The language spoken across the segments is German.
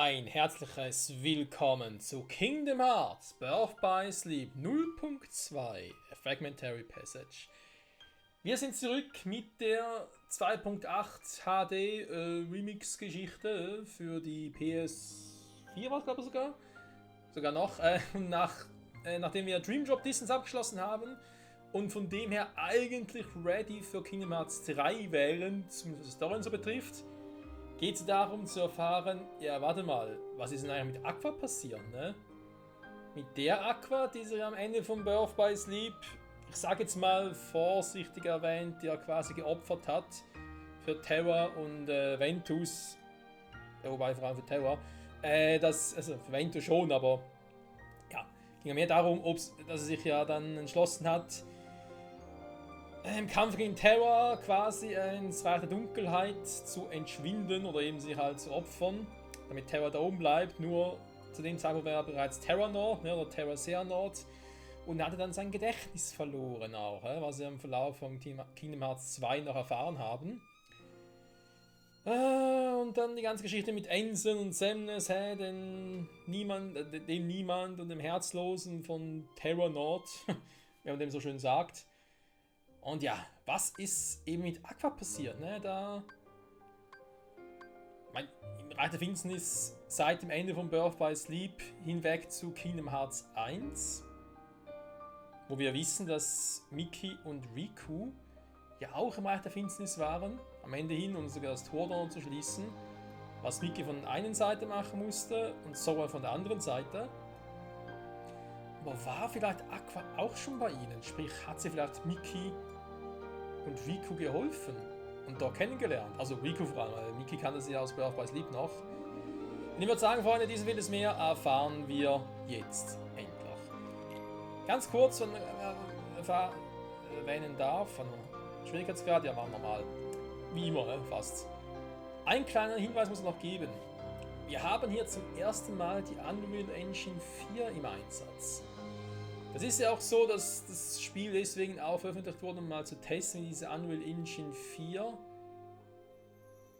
Ein herzliches Willkommen zu Kingdom Hearts Birth by Sleep 0.2 A Fragmentary Passage. Wir sind zurück mit der 2.8 HD Remix Geschichte für die PS4 war es glaube ich sogar noch, nachdem wir Dream Drop Distance abgeschlossen haben und von dem her eigentlich ready für Kingdom Hearts 3 wären, zumindest was die Story so betrifft. Geht es darum zu erfahren, ja warte mal, was ist denn eigentlich mit Aqua passiert, ne? Mit der Aqua, die sie am Ende von Birth by Sleep, ich sage jetzt mal vorsichtig erwähnt, die er quasi geopfert hat für Terra und Ventus, wobei vor allem für Terra, also für Ventus schon, aber ja, ging ja mehr darum, dass er sich ja dann entschlossen hat, im Kampf gegen Terra quasi ins Reich der Dunkelheit zu entschwinden oder eben sich halt zu opfern, damit Terra da oben bleibt. Nur zu dem Zeitpunkt war er bereits Terranort, ne, oder Terra Xehanort, und hatte dann sein Gedächtnis verloren auch, was wir im Verlauf von Kingdom Hearts 2 noch erfahren haben. Und dann die ganze Geschichte mit Ensen und Semnes, dem Niemand und dem Herzlosen von Terranort, wie man dem so schön sagt. Und ja, was ist eben mit Aqua passiert, ne? Im Reich der Finsternis seit dem Ende von Birth by Sleep hinweg zu Kingdom Hearts 1, wo wir wissen, dass Mickey und Riku ja auch im Reich der Finsternis waren, am Ende hin, um sogar das Tor dort zu schließen, was Mickey von der einen Seite machen musste und Sora von der anderen Seite. Aber war vielleicht Aqua auch schon bei ihnen? Sprich, hat sie vielleicht Mickey und Riku geholfen und dort kennengelernt? Also Riku vor allem, weil Mickey kannte sie ja aus Birth by Sleep noch. Und ich würde sagen, Freunde, dies und vieles mehr erfahren wir jetzt endlich. Ganz kurz, wenn ich erwähnen darf, von Schwierigkeitsgrad, ja machen wir mal, wie immer, fast. Ein kleiner Hinweis muss es noch geben. Wir haben hier zum ersten Mal die Unreal Engine 4 im Einsatz. Das ist ja auch so, dass das Spiel deswegen auch veröffentlicht wurde, um mal zu testen, wie diese Unreal Engine 4, sagen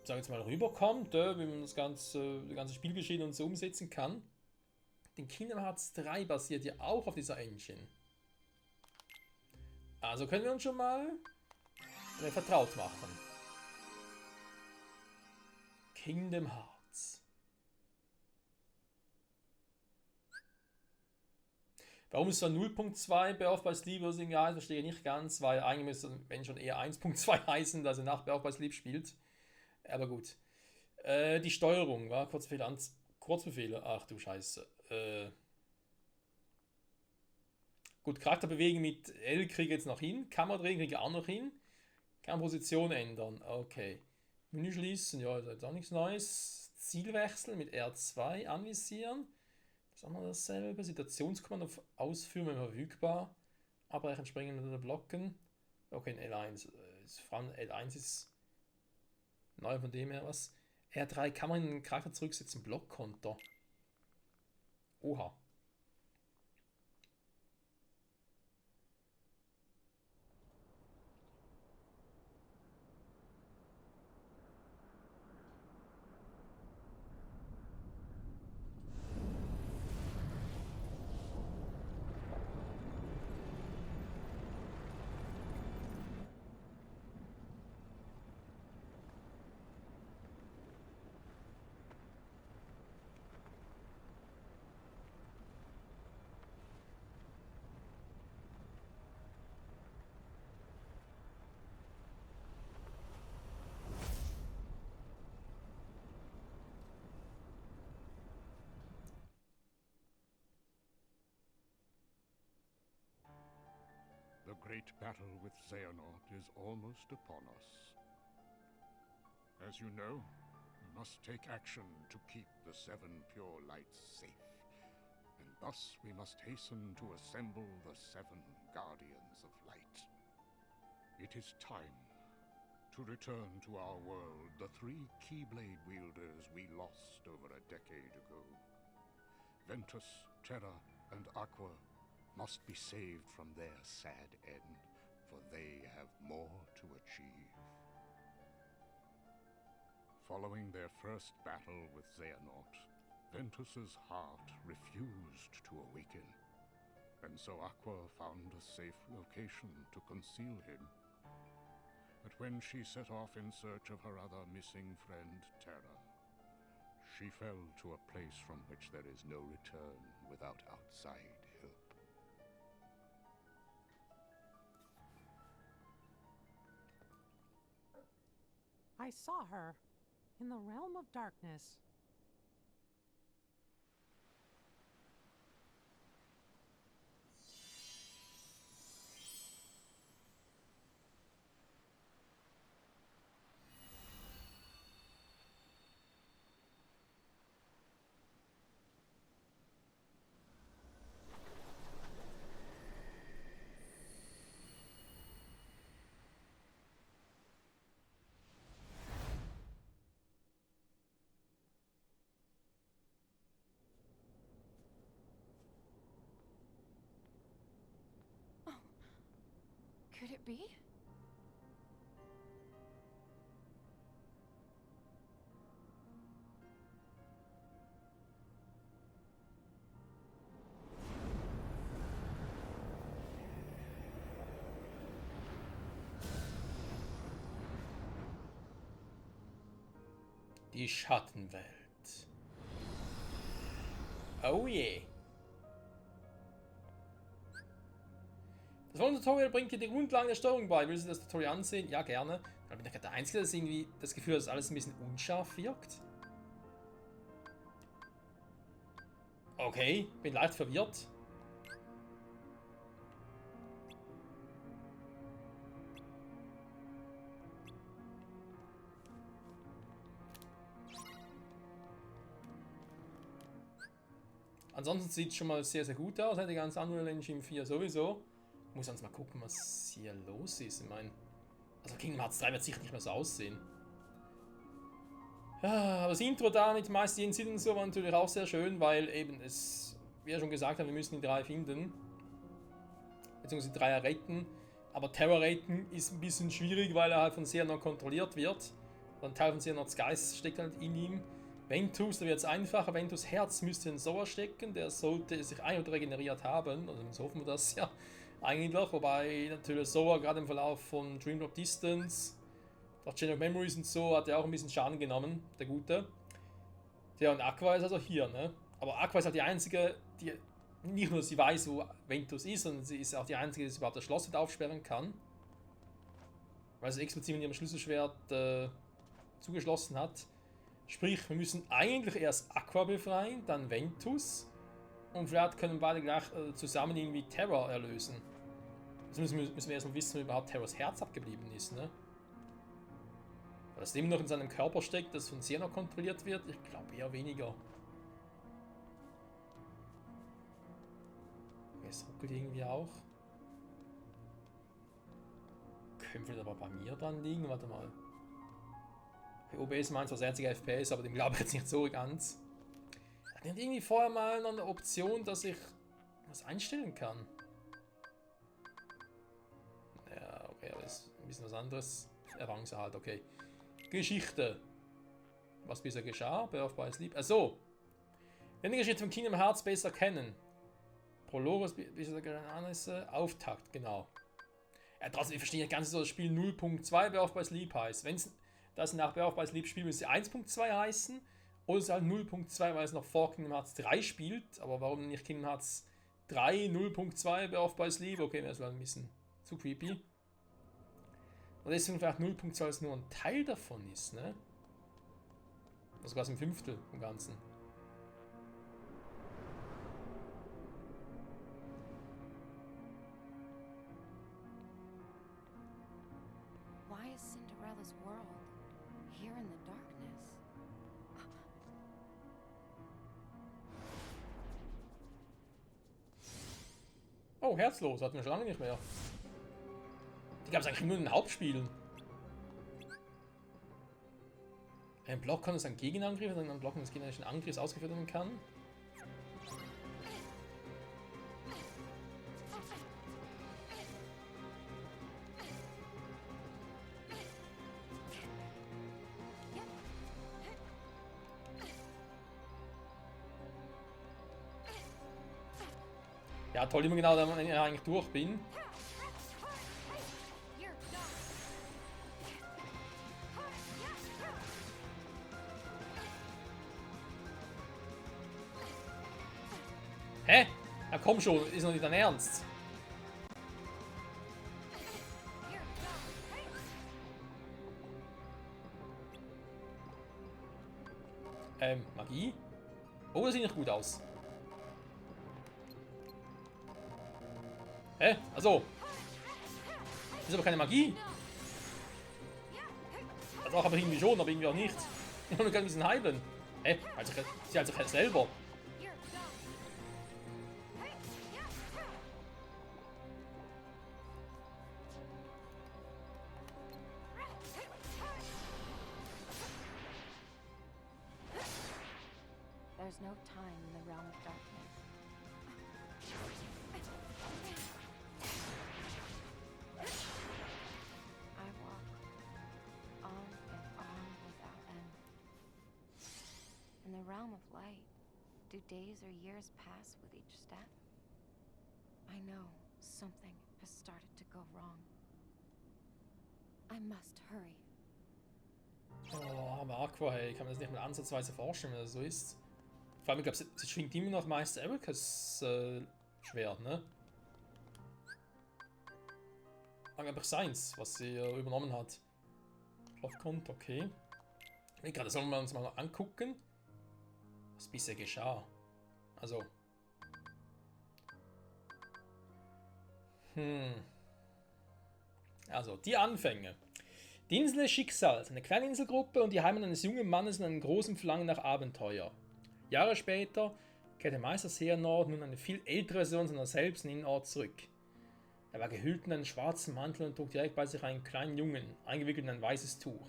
wir jetzt mal, rüberkommt, wie man das ganze Spielgeschehen und so umsetzen kann. Denn Kingdom Hearts 3 basiert ja auch auf dieser Engine. Also können wir uns schon mal vertraut machen. Kingdom Hearts. Warum ist so 0.2 Birth by Sleep oder so? Ja, das verstehe ich nicht ganz, weil eigentlich müsste, wenn schon eher 1.2 heißen, dass er nach Birth by Sleep spielt. Aber gut. Die Steuerung, war Kurzbefehle. Ach du Scheiße. Gut, Charakter bewegen mit L kriege ich jetzt noch hin. Kamera drehen kriege ich auch noch hin. Kann Position ändern. Okay. Menü schließen, ja, das ist jetzt auch nichts Neues. Zielwechsel mit R2 anvisieren. Das ist auch noch dasselbe. Situationskommando ausführen, wenn verfügbar. Abbrechen, springen oder blocken. Okay, in L1. L1 ist neu von dem her was. R3 kann man den Charakter zurücksetzen. Blockkonter. Oha. The great battle with Xehanort is almost upon us. As you know, we must take action to keep the Seven Pure Lights safe. And thus we must hasten to assemble the Seven Guardians of Light. It is time to return to our world the three Keyblade wielders we lost over a decade ago. Ventus, Terra, and Aqua must be saved from their sad end, for they have more to achieve. Following their first battle with Xehanort, Ventus's heart refused to awaken, and so Aqua found a safe location to conceal him. But when she set off in search of her other missing friend, Terra, she fell to a place from which there is no return without outside help. I saw her in the realm of darkness. Could it be? Die Schattenwelt. Oh je. Das Tutorial bringt dir die Grundlagen der Steuerung bei. Willst du das Tutorial ansehen? Ja, gerne. Ich bin der Einzige, der irgendwie das Gefühl hat, dass alles ein bisschen unscharf wirkt. Okay, bin leicht verwirrt. Ansonsten sieht es schon mal sehr, sehr gut aus. Hätte ganz Unreal Engine 4 sowieso. Muss uns mal gucken, was hier los ist. Ich meine, also Kingdom Hearts 3 wird sicher nicht mehr so aussehen. Ja, aber das Intro da mit meist jeden Sinn und so war natürlich auch sehr schön, weil eben es, wie er schon gesagt hat, wir müssen die 3 finden. Beziehungsweise die 3 retten. Aber Terror retten ist ein bisschen schwierig, weil er halt von Xehanort kontrolliert wird. Ein Teil von Xehanorts Geist steckt halt in ihm. Ventus, da wird es einfacher. Ventus Herz müsste in Sora stecken. Der sollte sich ein- oder regeneriert haben. Also so hoffen wir das ja eigentlich. Wobei natürlich Sora gerade im Verlauf von Dream Drop Distance, durch Chain of Memories und so, hat er auch ein bisschen Schaden genommen, der Gute. Ja, und Aqua ist also hier, ne? Aber Aqua ist halt die einzige, die nicht nur sie weiß, wo Ventus ist, sondern sie ist auch die einzige, die überhaupt das Schloss wieder aufsperren kann. Weil sie explizit mit ihrem Schlüsselschwert zugeschlossen hat. Sprich, wir müssen eigentlich erst Aqua befreien, dann Ventus. Und vielleicht können beide gleich zusammen irgendwie Terror erlösen. Also müssen wir erstmal wissen, wie überhaupt Terrors Herz abgeblieben ist, ne? Weil das immer noch in seinem Körper steckt, das von Xehanort kontrolliert wird. Ich glaube eher weniger. Es ruckelt irgendwie auch. Könnte aber bei mir dran liegen, warte mal. OBS meint zwar 60 FPS, aber dem glaube ich jetzt nicht so ganz. Hat irgendwie vorher mal noch eine Option, dass ich was einstellen kann. Ja, okay, aber das ist ein bisschen was anderes. Errangserhalt, okay. Geschichte. Was bisher geschah? Birth by Sleep. Achso. Wenn die Geschichte von Kingdom Hearts besser kennen. Prolog, bisher Geschehnisse. Auftakt, genau. Ja, trotzdem, ich verstehe nicht ganz, so das Spiel 0.2 Birth by Sleep heißt. Wenn es das nach Birth by Sleep spielt, müsste 1.2 heißen. Oder es ist halt 0.2, weil es noch vor Kingdom Hearts 3 spielt. Aber warum nicht Kingdom Hearts 3 0.2 Birth by Sleep? Okay, wäre es ein bisschen zu creepy. Und deswegen vielleicht 0.2, weil es nur ein Teil davon ist, ne? Also quasi ein Fünftel im Ganzen. Why is Cinderella's world here in the darkness? Oh, herzlos, hatten wir schon lange nicht mehr. Die gab es eigentlich nur in den Hauptspielen. Ein Block kann es ein Gegenangriff, also ein Block des gegnerischen Angriffs ausgeführt werden kann. Ja, toll, immer genau, wenn ich eigentlich durch bin. Hä? Na komm schon, ist noch nicht dein Ernst. Magie? Oh, das sieht nicht gut aus. Hä? Also. Ist aber keine Magie. Also auch aber irgendwie schon, aber irgendwie auch nicht. Ich habe nur gerne diesen Heilen. Hä? Also, sie halt sich selber. There's no time in the realm of darkness. I walk on and on without end. In the realm of light, do days or years pass with each step? I know something has started to go wrong. I must hurry. Oh, aber Aqua, hey, kann man das nicht mal ansatzweise vorstellen, wenn das so ist. Vor allem, ich glaube, sie schwingt immer noch Meister Ericas Schwert, ne? Einfach seins, was sie übernommen hat. Schlafgrund, okay. Das sollen wir uns mal angucken, was bisher geschah. Also. Also, die Anfänge. Die Insel des Schicksals, eine kleine Inselgruppe und die Heimat eines jungen Mannes in einem großen Verlangen nach Abenteuer. Jahre später kehrte Meister Xehanort nun eine viel ältere Version seiner selbst in den Ort zurück. Er war gehüllt in einen schwarzen Mantel und trug direkt bei sich einen kleinen Jungen, eingewickelt in ein weißes Tuch.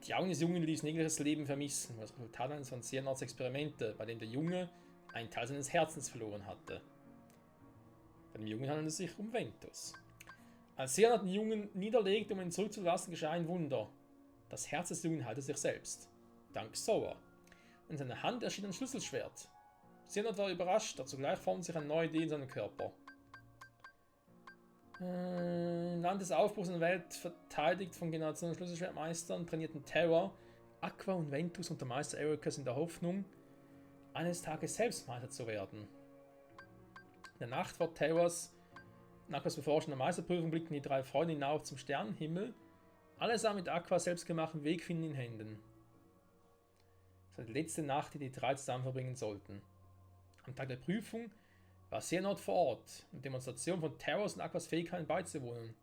Die Augen des Jungen ließen jegliches Leben vermissen, was das Resultat eines von Xehanorts Experimente, bei dem der Junge einen Teil seines Herzens verloren hatte. Bei dem Jungen handelte es sich um Ventus. Als Xehanort den Jungen niederlegte, um ihn zurückzulassen, geschah ein Wunder. Das Herz des Jungen heilte sich selbst. Dank Sora. In seiner Hand erschien ein Schlüsselschwert. Xehanort war überrascht, doch zugleich formte sich eine neue Idee in seinem Körper. Im Land des Aufbruchs in der Welt, verteidigt von Generationen Schlüsselschwertmeistern, trainierten Terra, Aqua und Ventus unter Meister Ericas in der Hoffnung, eines Tages selbst Meister zu werden. In der Nacht vor Terras Aquas beforschender Meisterprüfung blickten die drei Freunde hinauf zum Sternenhimmel. Alle sahen mit Aquas selbstgemachten Wegfinden in Händen. Es war die letzte Nacht, die die drei zusammen verbringen sollten. Am Tag der Prüfung war Xehanort vor Ort, um Demonstration von Terras und Aquas Fähigkeiten beizuwohnen.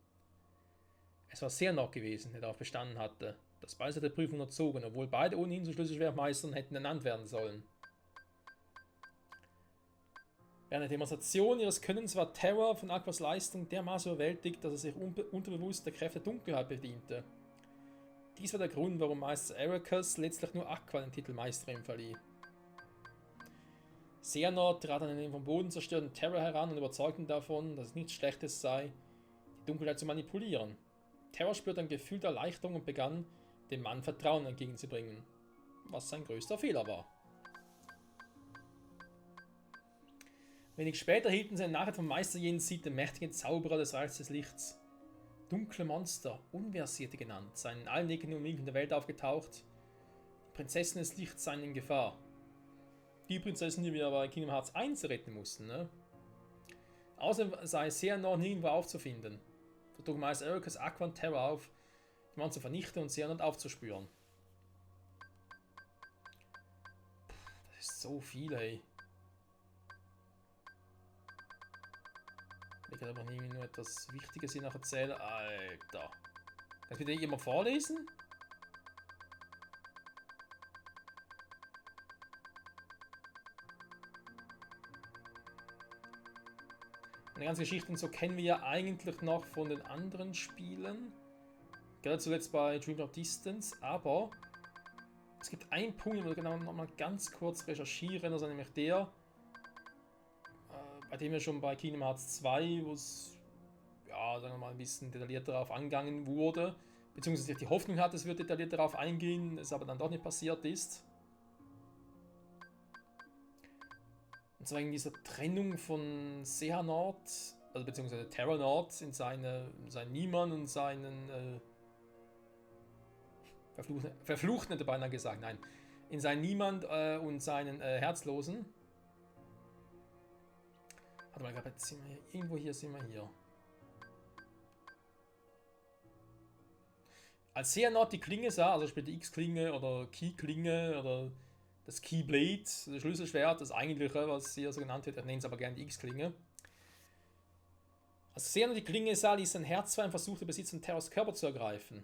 Es war Xehanort gewesen, der darauf bestanden hatte, dass beide der Prüfung unterzogen, obwohl beide ohnehin zu Schlüsselschwertmeistern hätten ernannt werden sollen. Während der Demonstration ihres Könnens war Terra von Aquas Leistung dermaßen überwältigt, dass er sich unterbewusst der Kräfte der Dunkelheit bediente. Dies war der Grund, warum Meister Ericas letztlich nur Aqua den Titel Meisterin verlieh. Xehanort trat an den vom Boden zerstörten Terra heran und überzeugte ihn davon, dass es nichts Schlechtes sei, die Dunkelheit zu manipulieren. Terra spürte ein Gefühl der Erleichterung und begann, dem Mann Vertrauen entgegenzubringen, was sein größter Fehler war. Wenig später hielten sie eine Nachricht vom Meister Jenseed, dem mächtigen Zauberer des Reichs des Lichts. Dunkle Monster, Unversierte genannt, seien in allen Ecken und Winkeln der Welt aufgetaucht. Die Prinzessin des Lichts seien in Gefahr. Die Prinzessin, die wir aber in Kingdom Hearts 1 retten mussten, ne? Außerdem sei Xehanort nirgendwo aufzufinden. So trug Meister Ericas Aqua und Terra auf, die Mann zu vernichten und Xehanort aufzuspüren. Das ist so viel, ey. Ich kann aber nie nur etwas Wichtiges hier noch erzählen. Alter. Kannst du bitte jemand vorlesen? Und die ganze Geschichte und so kennen wir ja eigentlich noch von den anderen Spielen. Gerade zuletzt bei Dream of Distance. Aber es gibt einen Punkt, den wir genau noch mal ganz kurz recherchieren. Also nämlich der, bei dem wir schon bei Kingdom Hearts 2, wo es ja, sagen wir mal, ein bisschen detailliert darauf angegangen wurde, beziehungsweise ich die Hoffnung hatte, es wird detailliert darauf eingehen, es aber dann doch nicht passiert ist. Und zwar in dieser Trennung von Xehanort, also beziehungsweise Terranort in seinen Niemand und seinen Verfluchten hätte beinahe gesagt, nein. In seinen Niemand und seinen Herzlosen. Warte mal, ich glaube, jetzt sind wir hier. Irgendwo hier sind wir hier. Als Xehanort die Klinge sah, also sprich die X-Klinge oder Key-Klinge oder das Keyblade, das Schlüsselschwert, das eigentliche, was hier so genannt wird, er nennt es aber gerne die X-Klinge. Als Xehanort die Klinge sah, ließ sein Herz frei und versuchte, Besitz von Terras Körper zu ergreifen.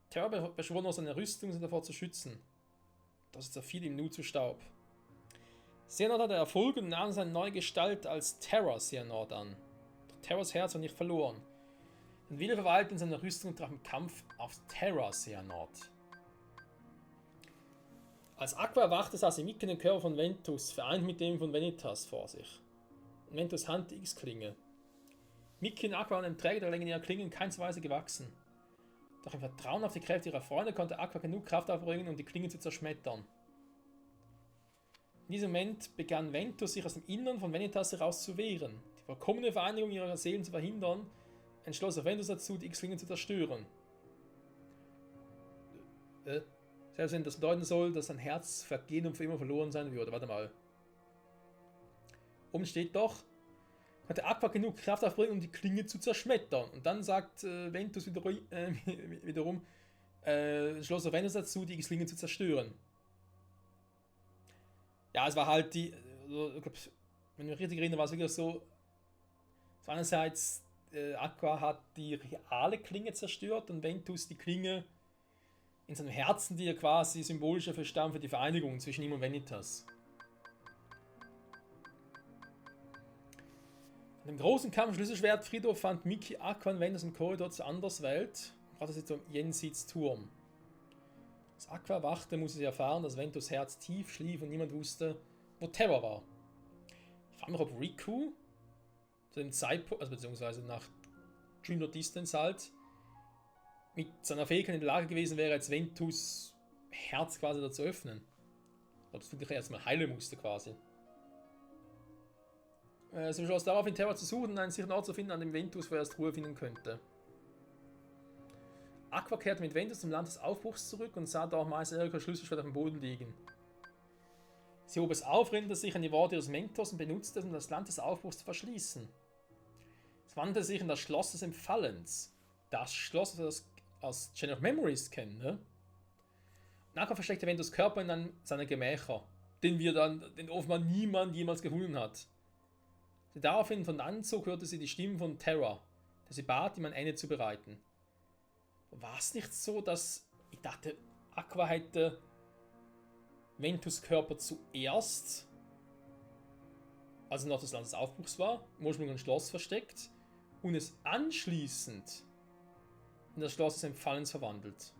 Terra beschwor nur seine Rüstung, sie davor zu schützen. Das zerfiel ihm nun zu Staub. Xehanort hatte Erfolg und nahm seine neue Gestalt als Terra Xehanort an. Doch Terras Herz war nicht verloren. Ein Wille verweilte in seiner Rüstung und traf im Kampf auf Terra Xehanort. Als Aqua erwachte, sah sie Mickey den Körper von Ventus, vereint mit dem von Vanitas, vor sich. In Ventus Hand die X-Klinge. Mickey und Aqua waren dem Träger der Länge ihrer Klingen in keinster Weise gewachsen. Doch im Vertrauen auf die Kräfte ihrer Freunde konnte Aqua genug Kraft aufbringen, um die Klingen zu zerschmettern. In diesem Moment begann Ventus, sich aus dem Innern von Vanitas heraus zu wehren. Die vollkommene Vereinigung ihrer Seelen zu verhindern, entschloss auch Ventus dazu, die X-Klingen zu zerstören. Selbst wenn das bedeuten soll, dass sein Herz vergehen und für immer verloren sein würde. Warte mal. Oben steht doch, konnte Aqua genug Kraft aufbringen, um die Klinge zu zerschmettern. Und dann sagt Ventus wiederum, schloss auch Ventus dazu, die X-Klinge zu zerstören. Ja, es war halt die, also, ich glaub, wenn ich mich richtig erinnere, war es wirklich so, einerseits Aqua hat die reale Klinge zerstört und Ventus die Klinge in seinem Herzen, die er quasi symbolisch dafür stand, für die Vereinigung zwischen ihm und Vanitas. In dem großen Kampf Schlüsselschwert Friedhof fand Mickey Aqua und Ventus im Korridor zur Anderswelt und brachte sie zum Jenseitsturm. Als Aqua erwachte, musste sie erfahren, dass Ventus Herz tief schlief und niemand wusste, wo Terra war. Ich frage mich, ob Riku zu dem Zeitpunkt, also beziehungsweise nach Dream Not Distance halt, mit seiner Fähigkeit in der Lage gewesen wäre, als Ventus Herz quasi da zu öffnen. Oder das wirklich erstmal heilen musste quasi. Sie beschloss daraufhin, Terra zu suchen und einen sicheren Ort zu finden, an dem Ventus vorerst Ruhe finden könnte. Aqua kehrte mit Ventus zum Land des Aufbruchs zurück und sah dort Meister Erika Schlüsselschwert auf dem Boden liegen. Sie hob es auf, erinnerte sich an die Worte ihres Mentors und benutzte es, um das Land des Aufbruchs zu verschließen. Es wandte sich in das Schloss des Empfallens. Das Schloss, das wir aus Chain of Memories kennen, ne? Aqua versteckte Ventus Körper in seine Gemächer, den offenbar niemand jemals gefunden hat. Sie daraufhin von Anzug hörte sie die Stimmen von Terra, der sie bat, ihm ein Ende zu bereiten. War es nicht so, dass ich dachte, Aqua hätte Ventus Körper zuerst, als er noch das Land des Aufbruchs war, im ursprünglichen Schloss versteckt und es anschließend in das Schloss des Empfallens verwandelt.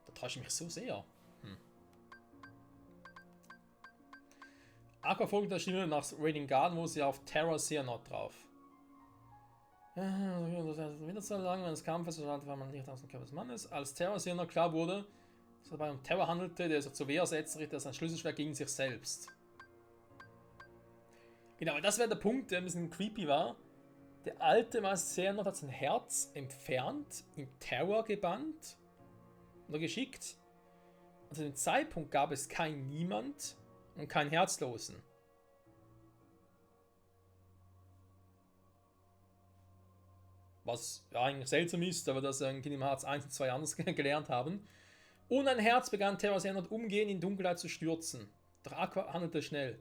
Da täusche ich mich so sehr. Aqua folgte der Stimme nach Radiant Garden, wo sie auf Terra Xehanort drauf. Wieder so lange des Kampfes, war man nicht aus dem Körper des Mannes. Als Terra Xehanort klar wurde, dass es dabei um Terra handelte, der sich zur Wehr setzte, richtete sein Schlüsselschwert gegen sich selbst. Genau, das wäre der Punkt, der ein bisschen creepy war. Der alte Meister Xehanort hat sein Herz entfernt, in Terra gebannt oder geschickt. Und zu dem Zeitpunkt gab es kein Niemand und keinen Herzlosen. Was ja eigentlich seltsam ist, aber dass wir in Kingdom Hearts 1 und 2 anders gelernt haben. Ohne ein Herz begann Terra Xehanort umgehend in Dunkelheit zu stürzen. Doch Aqua handelte schnell.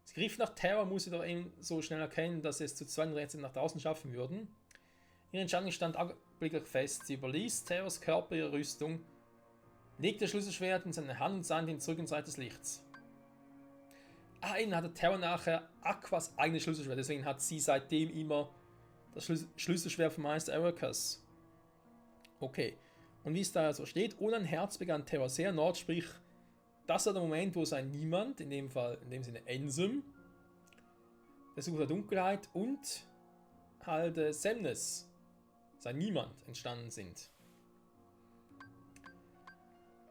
Sie griff nach Terra, musste doch eben so schnell erkennen, dass sie es zu zweit Rätseln nach draußen schaffen würden. Ihre Entscheidung stand augenblicklich fest. Sie überließ Terras Körper ihre Rüstung, legte das Schlüsselschwert in seine Hand und sandte ihn zurück in Seite des Lichts. Eben hatte Terra nachher Aquas eigenes Schlüsselschwert, deswegen hat sie seitdem immer das Schlüsselschwert von Meister Ericus. Okay, und wie es da so steht, ohne ein Herz begann Terra Xehanort, sprich, das war der Moment, wo sein Niemand, in dem Fall, in dem Sinne Ensem, der Such der Dunkelheit und halt Semnes, sein Niemand, entstanden sind.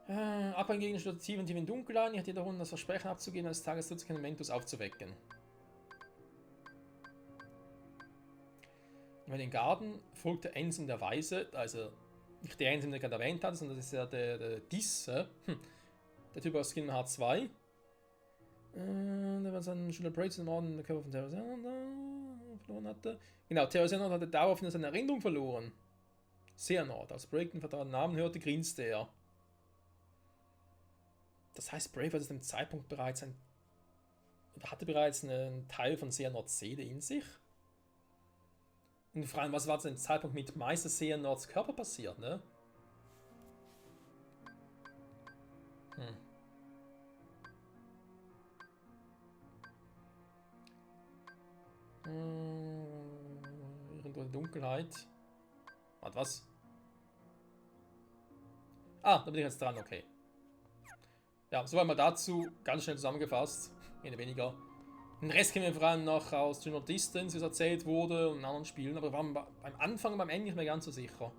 Abhängigen steht tief und tief in Dunkel ein. Ich hatte wiederum das Versprechen abzugeben, als Tageslutz Mentus aufzuwecken. Über den Garten folgte Ensem der Weise, also nicht der Ensem, der gerade erwähnt hat, sondern das ist ja der Diss, der Typ aus Kingdom Hearts 2. Der war sein Schüler Braids im Orden in der Körper von Terra verloren hatte. Genau, Terra Xehanort hatte daraufhin seine Erinnerung verloren. Xehanort, als Brave den vertrauten Namen hörte, grinste er. Das heißt, Brave hatte zu dem Zeitpunkt bereits hatte bereits einen Teil von Xehanorts Seele in sich. Und vor allem, was war zu dem Zeitpunkt mit Meister Xehanorts Körper passiert, ne? Irgendwo in der Dunkelheit. Warte, was? Ah, da bin ich jetzt dran, okay. Ja, so einmal dazu, ganz schnell zusammengefasst. Mehr oder weniger. Den Rest kennen wir vor allem noch aus Dino Distance, wie es erzählt wurde, und in anderen Spielen, aber wir waren beim Anfang und beim Ende nicht mehr ganz so sicher.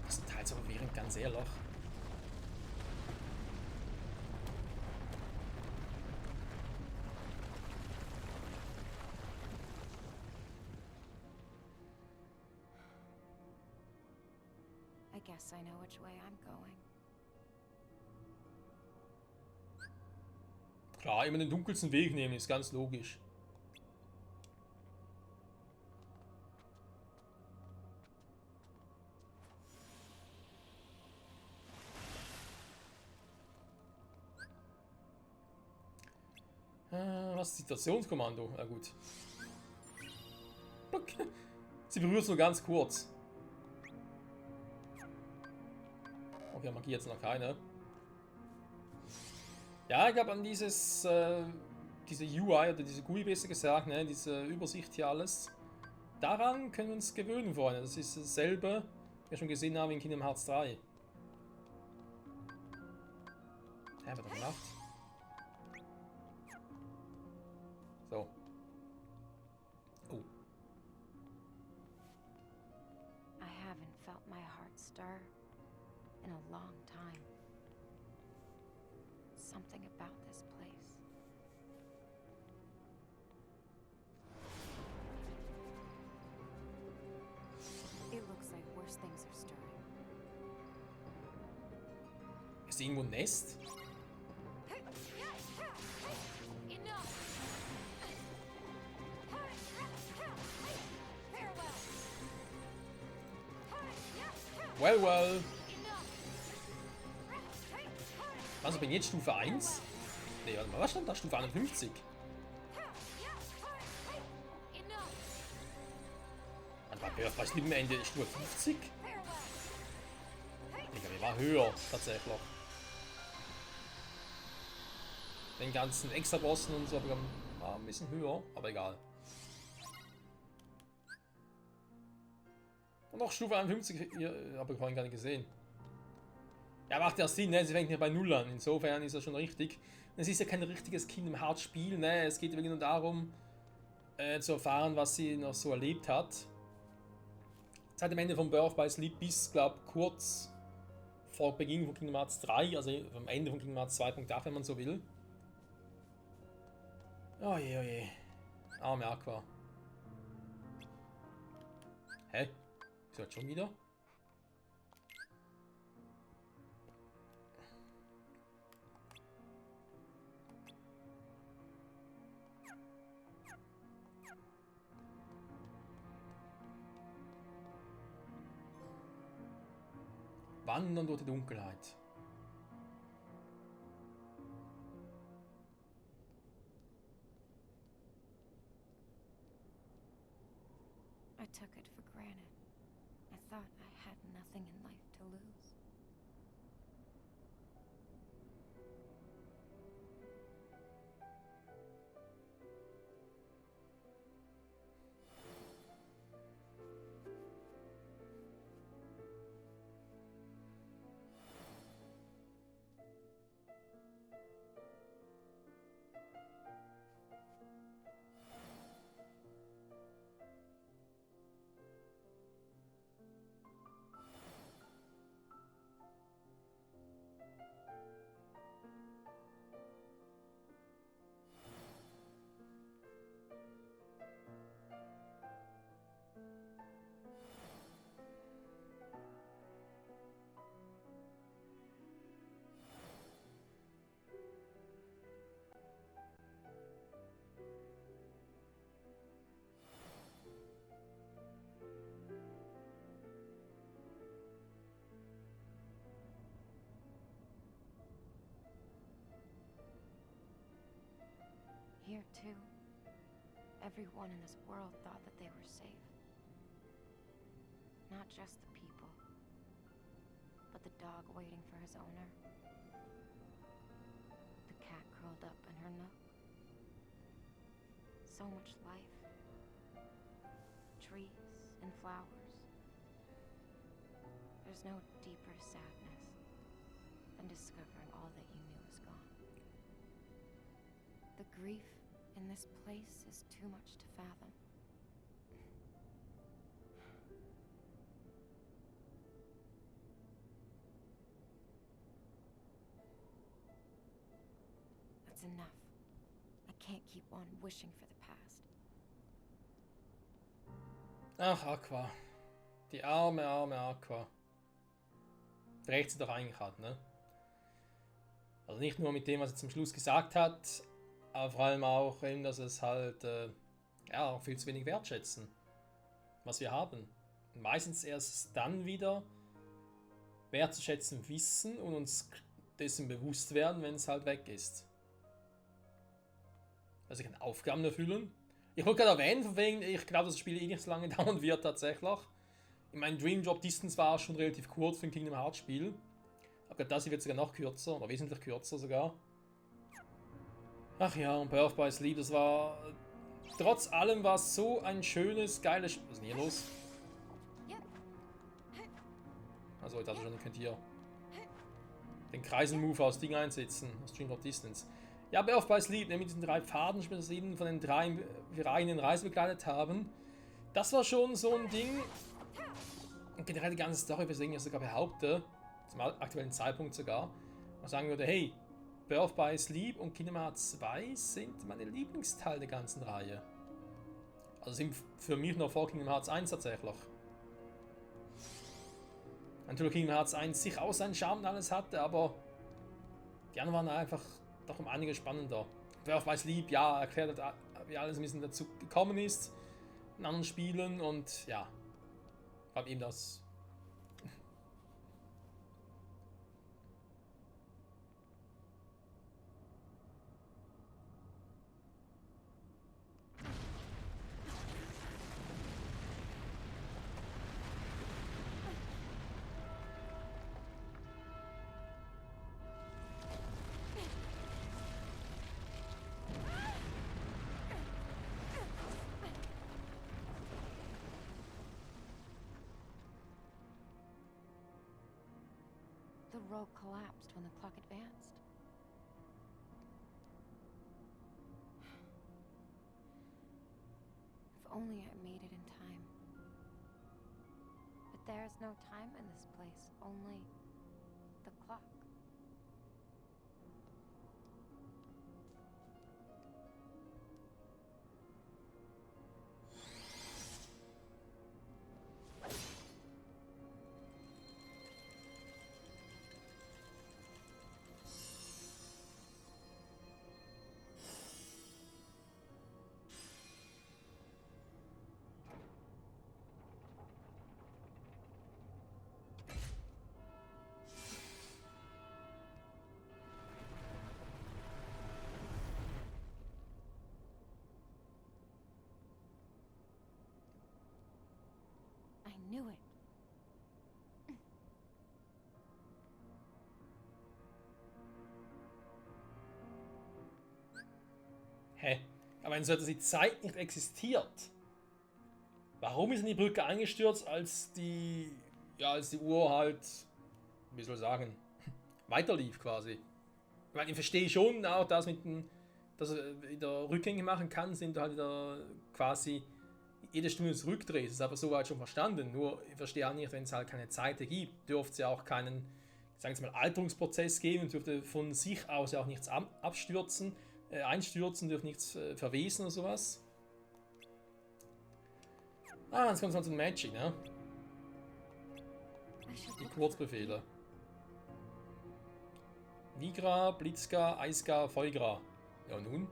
Das ist teils aber verwirrend, ganz ehrlich. I guess I know which way I'm going. Klar, immer den dunkelsten Weg nehmen, ist ganz logisch. Was ist Situationskommando? Na gut. Okay. Sie berührt es nur ganz kurz. Okay, Magie jetzt noch keine. Ja, ich glaube an diese UI oder diese GUI besser gesagt, ne, diese Übersicht hier alles. Daran können wir uns gewöhnen, Freunde. Das ist dasselbe, wie wir schon gesehen haben in Kingdom Hearts 3. Ja, wird er gemacht. So. Oh. I haven't felt my heart stir in a long time. Something about this place. It looks like worse things are stirring. Ist irgendwo ein Nest? Well. Also bin ich jetzt Stufe 1? Ne, warte mal, was stand da? Stufe 51? Warte mal, Birth by Sleep am Ende Stufe 50? Digga, wir war höher, tatsächlich. Den ganzen Extra-Bossen und so war ein bisschen höher, aber egal. Und noch Stufe 51 habe ich vorhin gar nicht gesehen. Ja, macht ja Sinn, ne? Sie fängt ja bei 0 an. Insofern ist das schon richtig. Es ist ja kein richtiges Kingdom Hearts Spiel, ne? Es geht wirklich nur darum, zu erfahren, was sie noch so erlebt hat. Seit dem Ende von Birth by Sleep bis, glaube ich, kurz vor Beginn von Kingdom Hearts 3, also am Ende von Kingdom Hearts 2.8, wenn man so will. Oh je, oh je. Arme Aqua. Hä? Wieso jetzt schon wieder? Wandern durch die Dunkelheit. I took it for granted. I thought I had nothing in life to lose. here too. Everyone in this world thought that they were safe. Not just the people, but the dog waiting for his owner. The cat curled up in her nook. So much life. Trees and flowers. There's no deeper sadness than discovering all that you knew is gone. The grief in this place is too much to fathom. That's enough. I can't keep on wishing for the past. Ach, Aqua. Die arme, arme Aqua. Recht sie doch eigentlich hat, ne? Also nicht nur mit dem, was er zum Schluss gesagt hat, aber vor allem auch eben, dass es halt ja, viel zu wenig wertschätzen, was wir haben. Und meistens erst dann wieder wertzuschätzen wissen und uns dessen bewusst werden, wenn es halt weg ist. Also ich kann Aufgaben erfüllen. Ich wollte gerade erwähnen, von wegen, ich glaube, dass das Spiel eh nicht so lange dauern wird tatsächlich. Ich meine, Dream Drop Distance war schon relativ kurz für ein Kingdom Hearts Spiel. Aber das hier wird sogar noch kürzer, oder wesentlich kürzer sogar. Ach ja, und Birth by Sleep, das war... Trotz allem war es so ein schönes, geiles... Was ist denn hier los? Also, ich dachte schon, ihr könnt hier den Kreisen-Move aus Ding einsetzen, aus Dream Drop Distance. Ja, Birth by Sleep, mit diesen 3 Pfaden, von den 3 wir reinen Reise begleitet haben. Das war schon so ein Ding. Und generell die ganze Story, weswegen ich sogar behaupte, zum aktuellen Zeitpunkt sogar, und sagen würde, hey, Birth by Sleep und Kingdom Hearts 2 sind meine Lieblingsteile der ganzen Reihe. Also sind für mich noch vor Kingdom Hearts 1 tatsächlich. Natürlich Kingdom Hearts 1 sich auch seinen Charme und alles hatte, aber die anderen waren einfach doch um einiges spannender. Birth by Sleep, ja, erklärt hat, wie alles ein bisschen dazu gekommen ist in anderen Spielen und ja, gab ihm das. The road collapsed when the clock advanced. If only I made it in time. But there is no time in this place, only the clock. I knew it. Hä? Aber wenn so die Zeit nicht existiert, warum ist denn die Brücke eingestürzt, als die Uhr halt, wie soll ich sagen, weiterlief quasi? Ich meine, ich verstehe schon auch, dass dass er wieder Rückgänge machen kann, sind halt wieder quasi jede Stunde zurückdreht. Das ist aber soweit schon verstanden. Nur ich verstehe auch nicht, wenn es halt keine Zeit gibt, dürfte es ja auch keinen, sagen wir mal, Alterungsprozess geben und dürfte von sich aus ja auch nichts einstürzen, dürfte nichts verwesen oder sowas. Jetzt kommt es mal zum Magic, ne? Die Kurzbefehle. Nigra, Blitzga, Eisga, Feugra. Ja nun?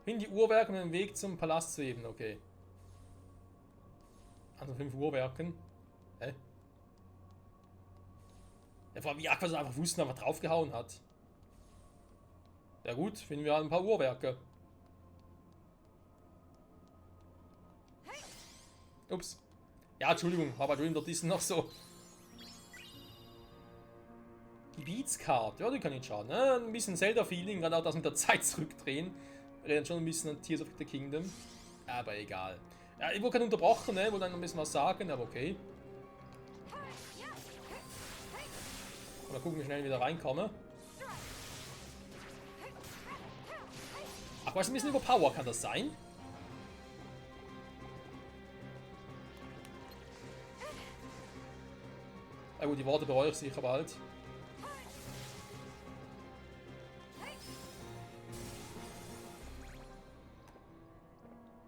Finden die Uhrwerke mit dem Weg zum Palast zu eben, okay. Also 5 Uhrwerken. Hä? Ja, vor allem wie Aqua so einfach wussten, einfach draufgehauen hat. Ja gut, finden wir halt ein paar Uhrwerke. Ups. Ja, Entschuldigung, aber dort ist noch so. Gebietskarte, ja, die kann nicht schaden. Ne? Ein bisschen Zelda-Feeling, gerade auch das mit der Zeit zurückdrehen. Erinnert schon ein bisschen an Tears of the Kingdom. Aber egal. Ja, ich wurde gerade unterbrochen, ne? Wollte noch ein bisschen was sagen, aber okay. Mal gucken, wie schnell ich wieder reinkomme. Ach, was ein bisschen überpower, kann das sein? Na gut, die Worte bereue ich sicher bald.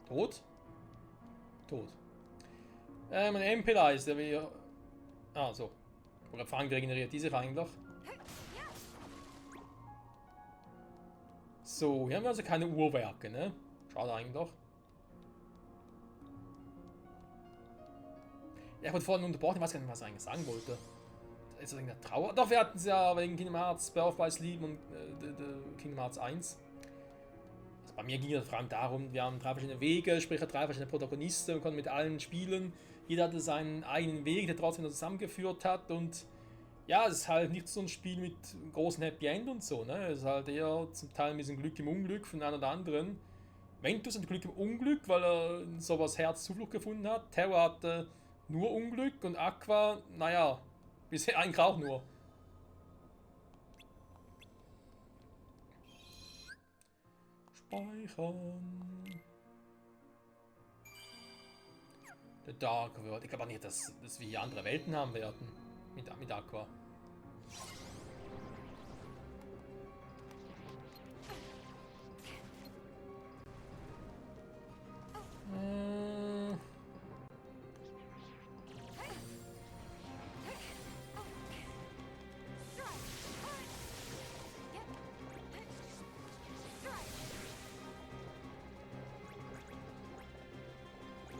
Tot? Tot. Meine MP-Leiste, wie... Ah, so. Oder Fang regeneriert diese eigentlich. So, hier haben wir also keine Uhrwerke, ne? Schade eigentlich. Ja, ich wurde vorhin unterbrochen, ich weiß gar nicht, was ich eigentlich sagen wollte. Ist das irgendeine Trauer? Doch, wir hatten es ja wegen Kingdom Hearts Birth by Sleep und Kingdom Hearts 1. Also bei mir ging es vor allem darum, wir haben 3 verschiedene Wege, sprich 3 verschiedene Protagonisten und konnten mit allen spielen. Jeder hatte seinen eigenen Weg, der trotzdem zusammengeführt hat und ja, es ist halt nicht so ein Spiel mit großem Happy End und so, ne? Es ist halt eher zum Teil ein bisschen Glück im Unglück von einem oder anderen. Ventus hat Glück im Unglück, weil er in sowas Herzzuflucht gefunden hat. Terra hatte nur Unglück und Aqua, naja, bisher eigentlich auch nur. Speichern. The Dark World. Ich glaube auch nicht, dass wir hier andere Welten haben werden. Mit Aqua.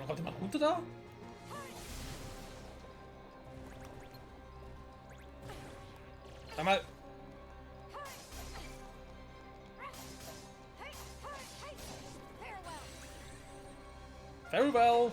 Kommt jemand runter da? Einmal. Very well.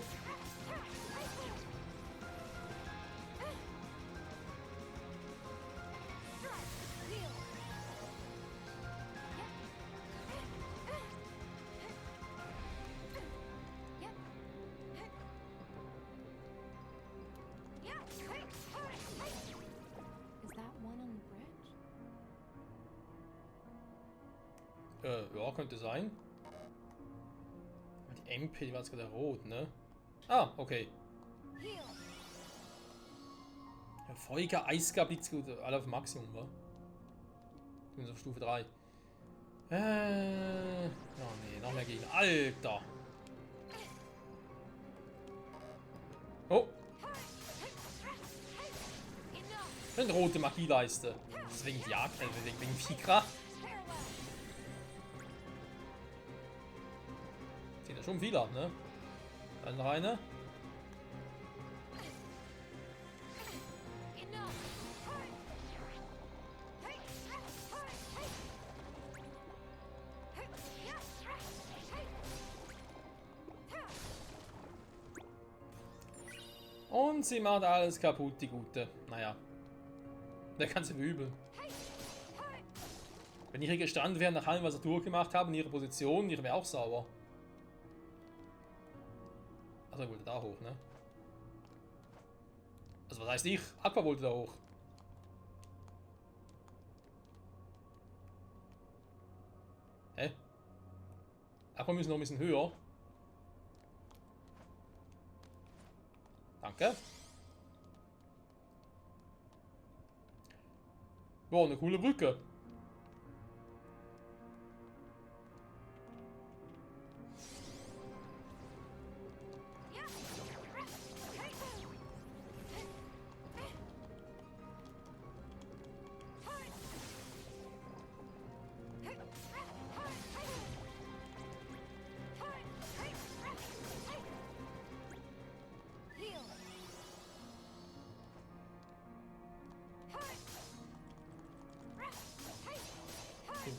Ja, könnte sein. Die MP, die war jetzt gerade rot, ne? Ah, okay. Ja, Feuer, Eisgar, Blitzgut, alle auf Maximum, wa? Ich bin auf Stufe 3. Oh nee, noch mehr Gegner. Alter! Oh! Eine rote Magieleiste. Deswegen die Jagd, wegen Fikra. Schon viel ab, ne? Dann noch eine. Und sie macht alles kaputt, die Gute. Naja. Der kann sie übel. Wenn ich hier gestanden wäre, nach allem, was er durchgemacht haben, in ihrer Position, ich wäre auch sauer. Also er wollte da hoch, ne? Also was heißt ich? Aqua wollte da hoch. Hä? Aqua müssen noch ein bisschen höher. Danke. Boah, eine coole Brücke.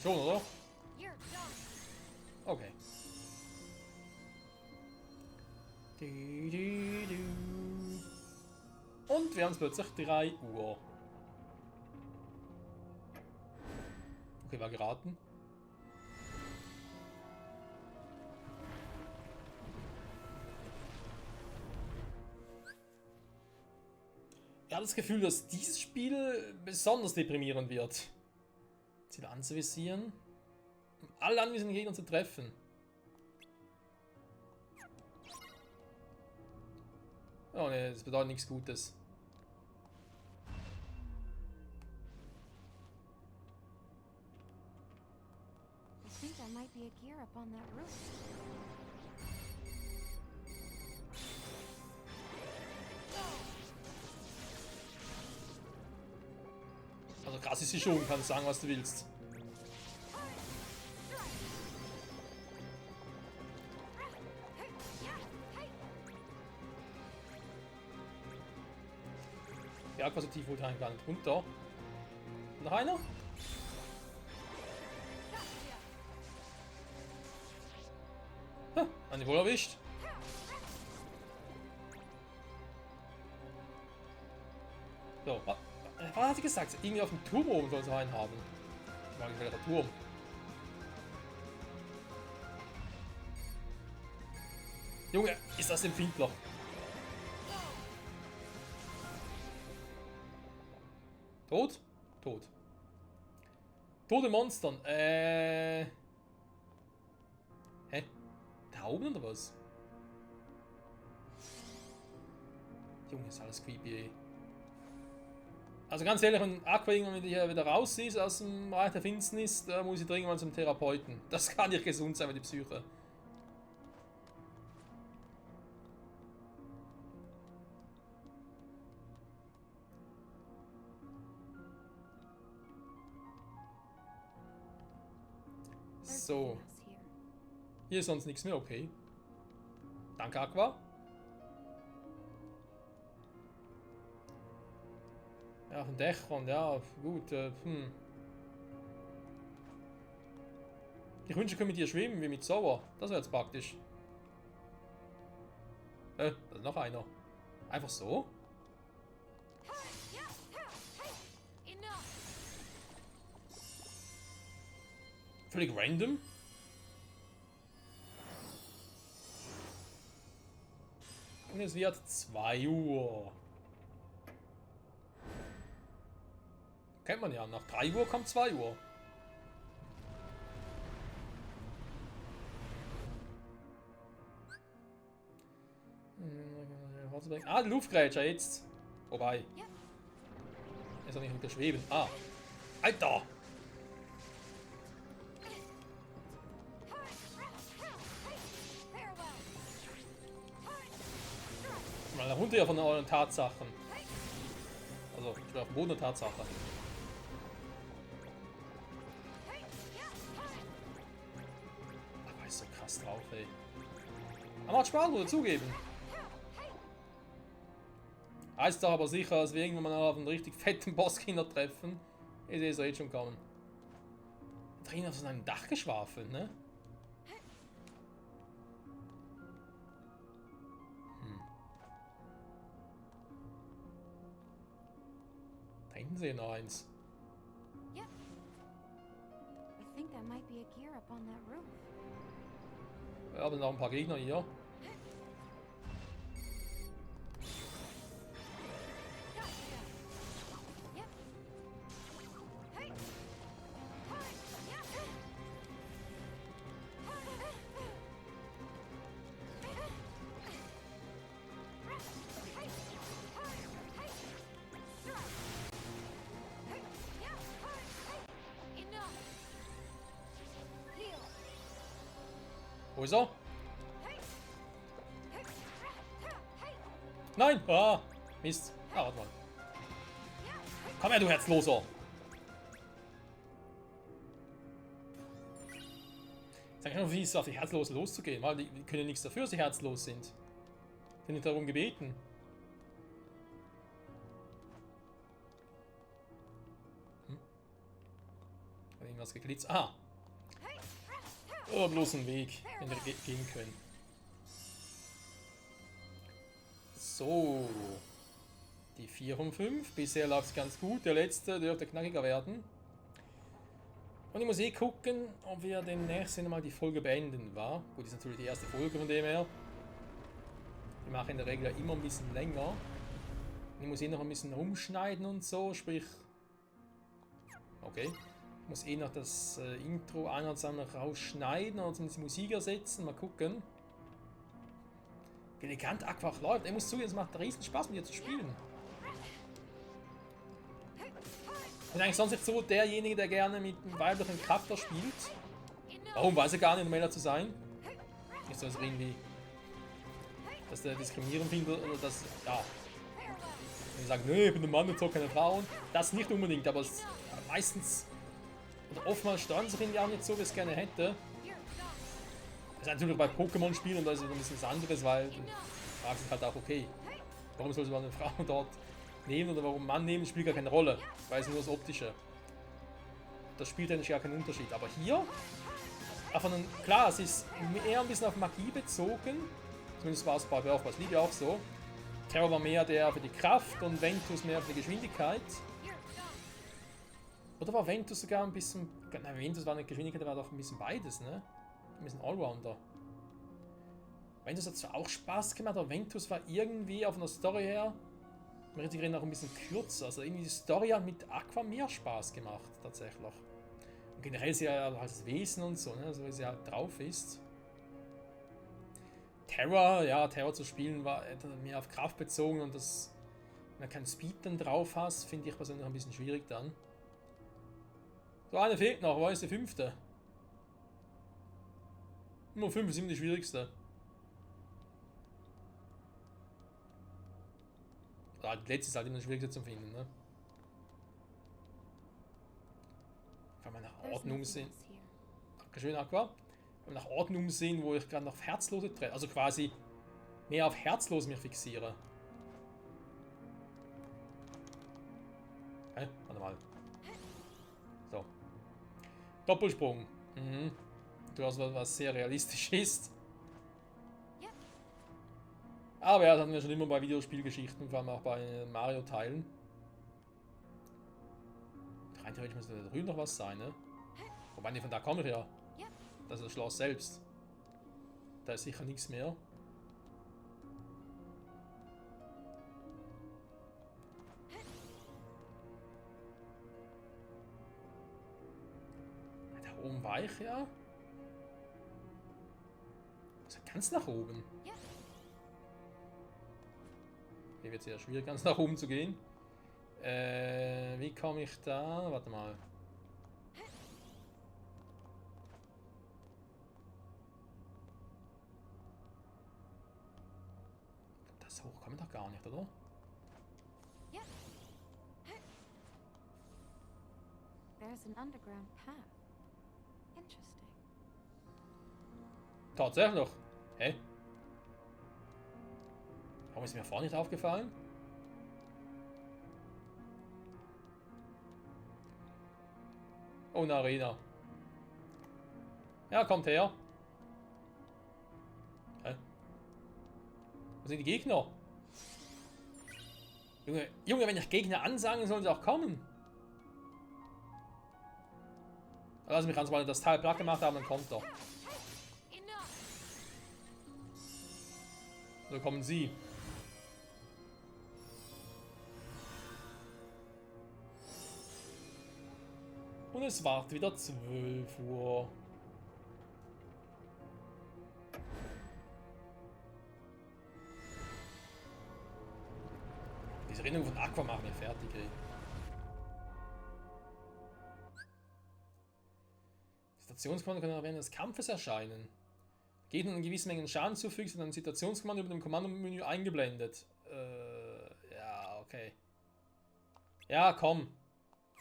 Schon, oder? Okay. Und wir haben es plötzlich 3 Uhr. Okay, war geraten. Ich habe das Gefühl, dass dieses Spiel besonders deprimierend wird. Ziel anzuvisieren. Um alle anwesenden Gegner zu treffen. Oh ne, das bedeutet nichts Gutes. I think there might be a gear up on that roof. Also krass ist sie schon, kannst sagen, was du willst. Ja, quasi tief wohl reingelandet. Und da? Noch einer? Ha, einen wohl erwischt. So, was hat sie gesagt? Irgendwie auf dem Turm oben soll sie einen haben. Ich weiß nicht, welcher Turm. Junge, ist das empfindlich? Tot? Tot. Tote Monstern. Hä? Da oben oder was? Junge, ist alles creepy, ey. Also ganz ehrlich, wenn Aqua irgendwann wieder raus ist aus dem Reich der Finsternis, da muss ich dringend mal zum Therapeuten. Das kann nicht gesund sein für die Psyche. So. Hier ist sonst nichts mehr, okay. Danke, Aqua. Ja, von Dächern, ja, gut, Ich wünsche, ich könnte mit dir schwimmen, wie mit Sauer. Das wäre jetzt praktisch. Da ist noch einer. Einfach so? Völlig random. Und es wird 2 Uhr. Kennt man ja, nach 3 Uhr kommt 2 Uhr. Ah, die Luftgrätscher jetzt. Wobei. Er soll nicht unter schweben. Ah. Alter! Mal runter hier von euren Tatsachen. Also, ich bin auf dem Boden der Tatsache. Aber ist so krass drauf, ey. Aber macht Spaß, muss ich zugeben. Heißt doch aber sicher, dass wir irgendwann mal auf einen richtig fetten Bosskinder treffen. Ich sehe es jetzt schon kommen. Drin auf so einem Dach geschwafelt, ne? Da hinten sehe ich noch eins. I think there might be a gear up on that roof. Wir haben noch ein paar Gegner hier. Wo ist er? Nein! Ah! Mist. Ah, warte mal. Komm her, du Herzloser! Sag mal, wie ist es auf die Herzlosen loszugehen? Weil die können nichts dafür, dass sie herzlos sind. Ich bin nicht darum gebeten. Hat irgendwas geglitzt? Ah! Oh, bloß ein Weg, den wir gehen können. So. Die 4 von 5. Bisher läuft es ganz gut. Der letzte dürfte knackiger werden. Und ich muss eh gucken, ob wir demnächst mal die Folge beenden, war. Gut, ist natürlich die erste Folge von dem her. Ich mache in der Regel ja immer ein bisschen länger. Ich muss eh noch ein bisschen rumschneiden und so, sprich... Okay. Ich muss eh noch das Intro einerseits noch rausschneiden und die Musik ersetzen. Mal gucken. Elegant einfach läuft. Ich muss zugeben, es macht riesen Spaß mit dir zu spielen. Ich bin eigentlich sonst nicht so derjenige, der gerne mit einem weiblichen Charakter spielt. Warum, weiß ich gar nicht, um ehrlich zu sein. Nicht so, dass irgendwie... dass der diskriminierend findet oder dass... Ja. Wenn ich sage, nee, ich bin ein Mann und so keine Frauen. Das nicht unbedingt, aber es meistens... Oder oftmals stören sich irgendwie auch nicht so, wie ich es gerne hätte. Das ist natürlich bei Pokémon-Spielen und da ist es ein bisschen was anderes, weil du fragst dich halt auch, okay, warum soll man eine Frau dort nehmen oder warum Mann nehmen, spielt gar keine Rolle, weil es nur das Optische. Das spielt eigentlich gar keinen Unterschied. Aber hier, klar, es ist eher ein bisschen auf Magie bezogen, zumindest war es bei Birth by Sleep ja auch so. Terror war mehr der für die Kraft und Ventus mehr für die Geschwindigkeit. Oder war Ventus sogar ein bisschen... Nein, Ventus war nicht Geschwindigkeit, war doch ein bisschen beides, ne? Ein bisschen Allrounder. Ventus hat zwar auch Spaß gemacht, aber Ventus war irgendwie auf einer Story her, mir richtig auch ein bisschen kürzer. Also irgendwie die Story hat mit Aqua mehr Spaß gemacht, tatsächlich. Und generell ist sie ja als Wesen und so, ne? So wie sie halt drauf ist. Terror zu spielen war mehr auf Kraft bezogen und das, wenn du keinen Speed dann drauf hast, finde ich persönlich ein bisschen schwierig dann. So, eine fehlt noch, wo ist die 5.? Nummer 5 ist immer die schwierigste. Ja, die letzte ist halt immer die schwierigste zu finden, ne? Wenn wir nach Ordnung sehen. Dankeschön, Aqua. Wenn wir nach Ordnung sehen, wo ich gerade noch auf Herzlose treffe. Also quasi mehr auf Herzlos mich fixiere. Hä? Warte mal. So. Doppelsprung. Mhm. Du hast was sehr realistisch ist. Aber ja, das hatten wir schon immer bei Videospielgeschichten, vor allem auch bei Mario-Teilen. Rein theoretisch muss da drüben noch was sein, ne? Wobei, von da komme ich ja. Das ist das Schloss selbst. Da ist sicher nichts mehr. Da oben war ich ja. Also ganz nach oben. Hier wird es ja schwierig, ganz nach oben zu gehen. Wie komme ich da? Warte mal. Das hoch kann man doch gar nicht, oder? There's an underground path. Interesting. Tatsächlich. Hä? Warum ist mir vorhin nicht aufgefallen? Oh, eine Arena. Ja, kommt her. Hä? Wo sind die Gegner? Junge, wenn ich Gegner ansage, sollen sie auch kommen. Lass mich ganz mal das Teil platt gemacht haben, dann kommt er. So kommen sie. Und es war wieder 12 Uhr. Diese Erinnerung von Aqua machen wir fertig, ey. Situationskommando kann während des Kampfes erscheinen. Gegner eine gewisse Mengen Schaden zufügt, wird ein Situationskommando über dem Kommandomenü eingeblendet. Ja, okay. Ja, komm.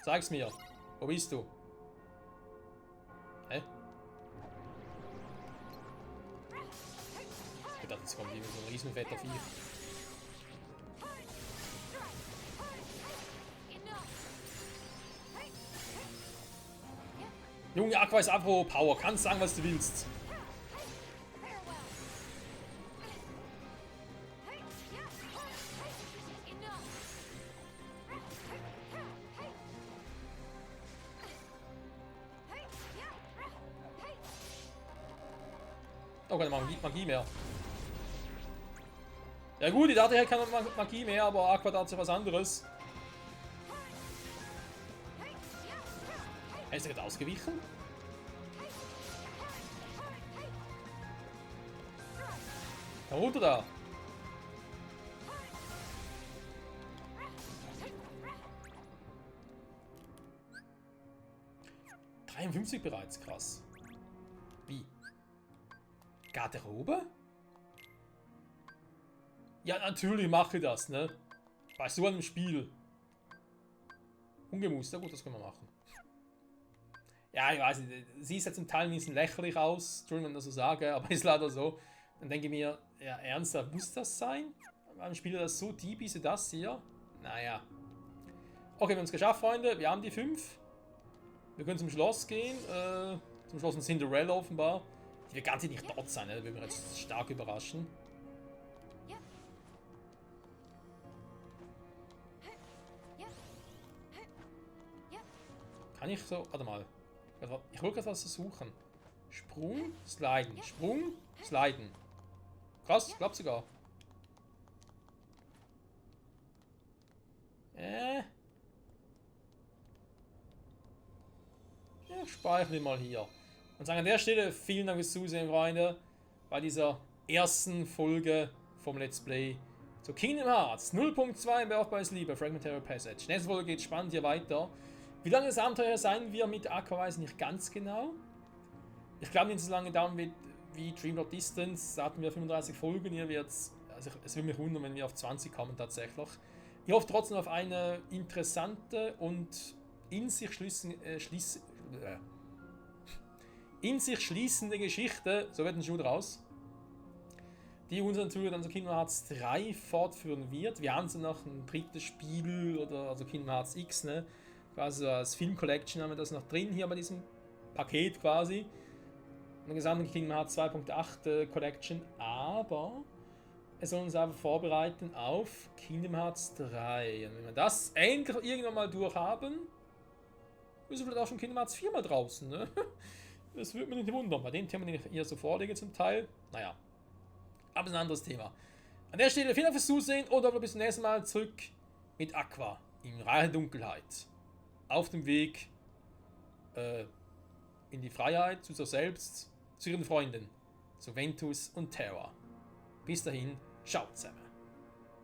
Sag's mir. Wo bist du? Hä? Ich dachte, jetzt kommt irgendwie so ein riesenfetter Vieh. Junge, Aqua ist Afro Power. Kannst sagen, was du willst. Oh, keine Magie mehr. Ja gut, ich dachte, er hat keine Magie mehr, aber Aqua dazu was anderes. Er ist gerade ausgewichen. Da runter da. ...53 bereits, krass. Wie? Garderobe? Ja, natürlich mache ich das, ne? Bei so einem Spiel. Ungemust, ja gut, das können wir machen. Ja, ich weiß nicht, sie ist jetzt zum Teil ein bisschen lächerlich aus, Entschuldigung, wenn ich das so sage, aber ist leider so. Dann denke ich mir, ja, ernsthaft, muss das sein? Ein Spiel, das so deep ist wie das hier? Naja. Okay, wir haben es geschafft, Freunde, wir haben die 5. Wir können zum Schloss gehen, zum Schloss von Cinderella offenbar. Die wird ganz nicht dort sein, ne? Das würde mich jetzt stark überraschen. Kann ich so, warte mal. Ich wollte gerade was versuchen. Sprung, sliden, Sprung, sliden. Krass, klappt sogar. Ja, speichere den mal hier. Und sagen an der Stelle vielen Dank fürs Zusehen, Freunde, bei dieser ersten Folge vom Let's Play zu Kingdom Hearts 0.2 im Birth by Sleep, Fragmentary Passage. Nächste Folge geht spannend hier weiter. Wie lange das Abenteuer sein wir mit Aqua, weiß ich nicht ganz genau. Ich glaube nicht so lange dauern wird wie Dreamlord Distance. Da hatten wir 35 Folgen. Hier wird's, also es würde mich wundern, wenn wir auf 20 kommen tatsächlich. Ich hoffe trotzdem auf eine interessante und in sich schließende Geschichte, so wird ein Schuh draus, die unseren Zuhörer dann zu Kingdom Hearts 3 fortführen wird. Wir haben so noch ein drittes Spiel, oder also Kingdom Hearts X, ne? Quasi als Film Collection haben wir das noch drin hier bei diesem Paket quasi. Eine gesamte Kingdom Hearts 2.8 Collection, aber es soll uns aber vorbereiten auf Kingdom Hearts 3. Und wenn wir das endlich irgendwann mal durchhaben, ist vielleicht auch schon Kingdom Hearts 4 mal draußen, ne? Das würde mich nicht wundern. Bei dem Thema, den ich hier so vorlege zum Teil. Naja, aber es ist ein anderes Thema. An der Stelle vielen Dank fürs Zusehen und bis zum nächsten Mal zurück mit Aqua in Reich der Dunkelheit. Auf dem Weg in die Freiheit, zu sich selbst, zu ihren Freunden, zu Ventus und Terra. Bis dahin, ciao zusammen.